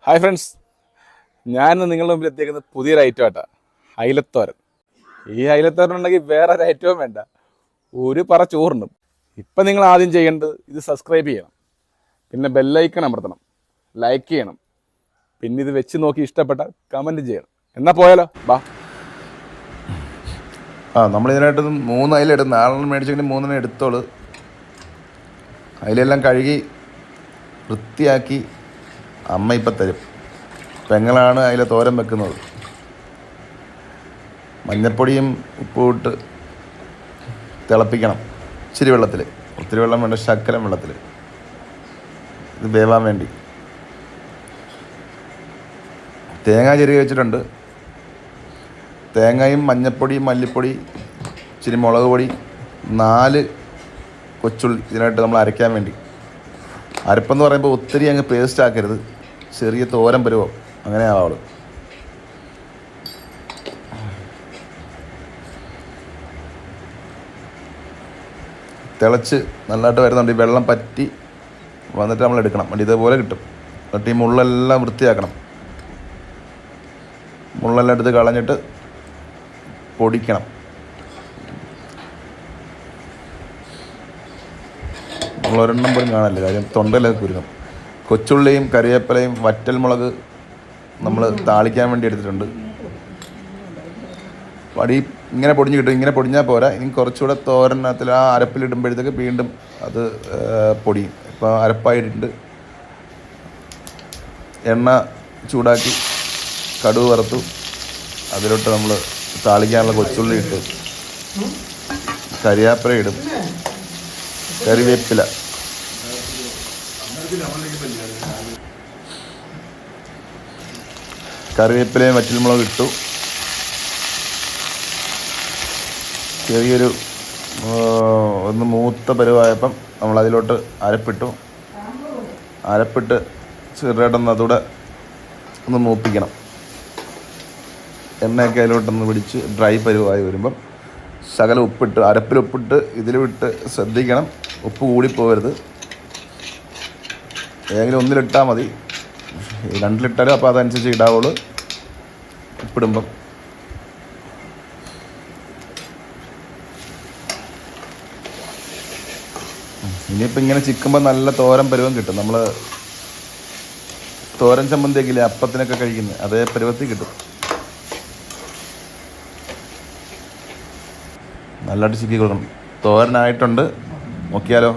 Hi friends, ഞാൻ നിങ്ങളുടെ മുമ്പിൽ എത്തിയിരിക്കുന്നത് പുതിയൊരു ഐറ്റം ആയിട്ടാണ്. അയിലത്തോരൻ. ഈ അയിലത്തോരൻ ഉണ്ടെങ്കിൽ വേറെ ഒരു ഐറ്റവും വേണ്ട, ഒരു പറ ചോറുണ്ടും. ഇപ്പം നിങ്ങൾ ആദ്യം ചെയ്യേണ്ടത് ഇത് സബ്സ്ക്രൈബ് ചെയ്യണം, പിന്നെ ബെല്ലൈക്കൺ അമർത്തണം, ലൈക്ക് ചെയ്യണം, പിന്നെ ഇത് വെച്ച് നോക്കി ഇഷ്ടപ്പെട്ട കമൻറ്റ് ചെയ്യണം. എന്നാൽ പോയാലോ, ബാ. നമ്മളിതിനായിട്ട് 3 അയില എടുത്ത് 4 മേടിച്ചെങ്കിൽ 3 എടുത്തോളൂ. അയിലെല്ലാം കഴുകി വൃത്തിയാക്കി അമ്മ ഇപ്പം തരും. പെങ്ങളാണ് അതിൽ തോരൻ വെക്കുന്നത്. മഞ്ഞൾപ്പൊടിയും ഉപ്പും ഇട്ട് തിളപ്പിക്കണം. ഇച്ചിരി വെള്ളത്തിൽ, ഒത്തിരി വെള്ളം വേണ്ട, ശകലം വെള്ളത്തിൽ ഇത് വേവാൻ വേണ്ടി. തേങ്ങ ചെരുകി വെച്ചിട്ടുണ്ട്. തേങ്ങയും മഞ്ഞൾപ്പൊടി, മല്ലിപ്പൊടി, ഇച്ചിരി മുളക് പൊടി, 4 കൊച്ചുള്ളി ഇതിനായിട്ട് നമ്മൾ അരയ്ക്കാൻ വേണ്ടി. അരപ്പെന്ന് പറയുമ്പോൾ ഒത്തിരി അങ്ങ് പേസ്റ്റ് ആക്കരുത്, ചെറിയ തോരൻ പരുവം അങ്ങനെ ആവുള്ളൂ. തിളച്ച് നല്ലതായിട്ട് വരുന്നുണ്ട്. ഈ വെള്ളം പറ്റി വന്നിട്ട് നമ്മൾ എടുക്കണം. വണ്ടി ഇതേപോലെ കിട്ടും. എന്നിട്ട് ഈ മുള്ളെല്ലാം വൃത്തിയാക്കണം. മുള്ളെല്ലാം എടുത്ത് കളഞ്ഞിട്ട് പൊടിക്കണം. നമ്മളൊരെണ്ണം പോലും കാണല്ലേ, കാര്യം തൊണ്ടയിലൊക്കെ കുരുങ്ങും. കൊച്ചുള്ളിയും കറിവേപ്പിലയും വറ്റൽ മുളക് നമ്മൾ താളിക്കാൻ വേണ്ടി എടുത്തിട്ടുണ്ട്. വടി ഇങ്ങനെ പൊടിഞ്ഞ് കിട്ടും. ഇങ്ങനെ പൊടിഞ്ഞാൽ പോരാ, ഇനി കുറച്ചുകൂടെ തോരനത്തിൽ ആ അരപ്പിലിടുമ്പോഴത്തേക്ക് വീണ്ടും അത് പൊടിയും. ഇപ്പോൾ അരപ്പായിട്ടുണ്ട്. എണ്ണ ചൂടാക്കി കടുക് വറുത്തു. അതിലോട്ട് നമ്മൾ താളിക്കാനുള്ള കൊച്ചുള്ളി ഇട്ട്, കരിവേപ്പില ഇടും, കറിവേപ്പില, കറിവേപ്പിലയും വറ്റൽമുളക് ഇട്ടു. ചെറിയൊരു ഒന്ന് മൂത്ത പരുവായപ്പം നമ്മളതിലോട്ട് അരപ്പിട്ടു. അരപ്പിട്ട് ചെറുതായിട്ടൊന്ന് അതുകൂടെ ഒന്ന് മൂപ്പിക്കണം. എണ്ണയൊക്കെ അതിലോട്ടൊന്ന് പിടിച്ച് ഡ്രൈ പരുവായി വരുമ്പം ശകലം ഉപ്പിട്ട്, അരപ്പിൽ ഉപ്പിട്ട് ഇതിലിട്ട് ശ്രദ്ധിക്കണം, ഉപ്പ് കൂടിപ്പോകരുത്. ഏതെങ്കിലും ഒന്നിലിട്ടാൽ മതി, 2 അപ്പോൾ അതനുസരിച്ച് ഇടാവുള്ളൂ ഉപ്പിടുമ്പം. ഇനിയിപ്പോൾ ഇങ്ങനെ ചിക്കുമ്പോൾ നല്ല തോരൻ പരുവം കിട്ടും. നമ്മൾ തോരൻ ചമ്മന്തിയൊക്കെ അപ്പത്തിനൊക്കെ കഴിക്കുന്നത് അതേ പരുവത്തിൽ കിട്ടും. നല്ലതായിട്ട് ചിക്കി കൊടുക്കണം. തോരനായിട്ടുണ്ട്, നോക്കിയാലോ.